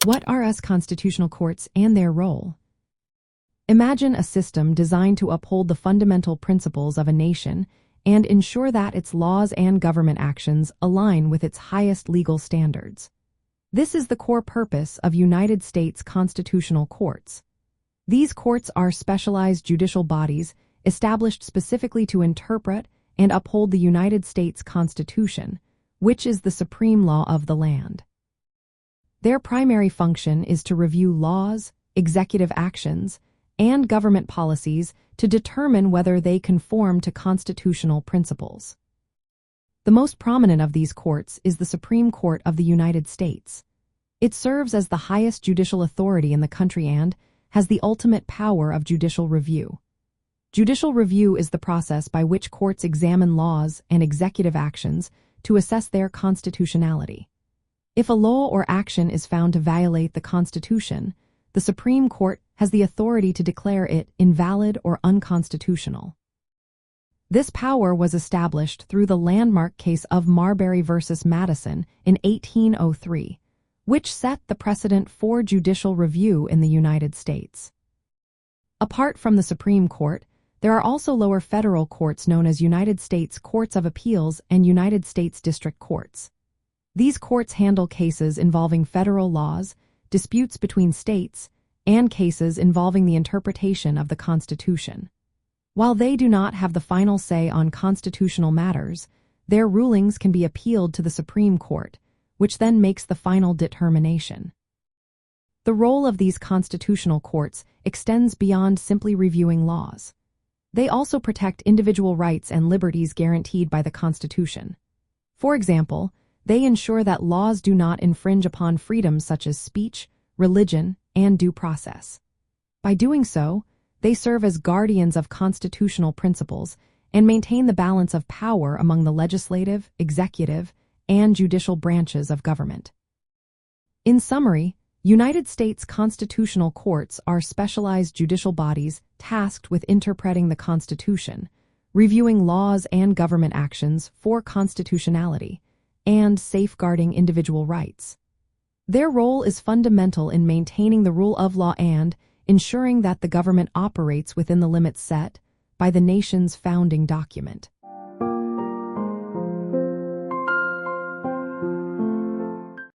What are U.S. constitutional courts and their role? Imagine a system designed to uphold the fundamental principles of a nation and ensure that its laws and government actions align with its highest legal standards. This is the core purpose of United States constitutional courts. These courts are specialized judicial bodies established specifically to interpret and uphold the United States Constitution, which is the supreme law of the land. Their primary function is to review laws, executive actions, and government policies to determine whether they conform to constitutional principles. The most prominent of these courts is the Supreme Court of the United States. It serves as the highest judicial authority in the country and has the ultimate power of judicial review. Judicial review is the process by which courts examine laws and executive actions to assess their constitutionality. If a law or action is found to violate the Constitution, the Supreme Court has the authority to declare it invalid or unconstitutional. This power was established through the landmark case of Marbury v. Madison in 1803, which set the precedent for judicial review in the United States. Apart from the Supreme Court, there are also lower federal courts known as United States Courts of Appeals and United States District Courts. These courts handle cases involving federal laws, disputes between states, and cases involving the interpretation of the Constitution. While they do not have the final say on constitutional matters, their rulings can be appealed to the Supreme Court, which then makes the final determination. The role of these constitutional courts extends beyond simply reviewing laws. They also protect individual rights and liberties guaranteed by the Constitution. For example, they ensure that laws do not infringe upon freedoms such as speech, religion, and due process. By doing so, they serve as guardians of constitutional principles and maintain the balance of power among the legislative, executive, and judicial branches of government. In summary, United States constitutional courts are specialized judicial bodies tasked with interpreting the Constitution, reviewing laws and government actions for constitutionality, and safeguarding individual rights. Their role is fundamental in maintaining the rule of law and ensuring that the government operates within the limits set by the nation's founding document.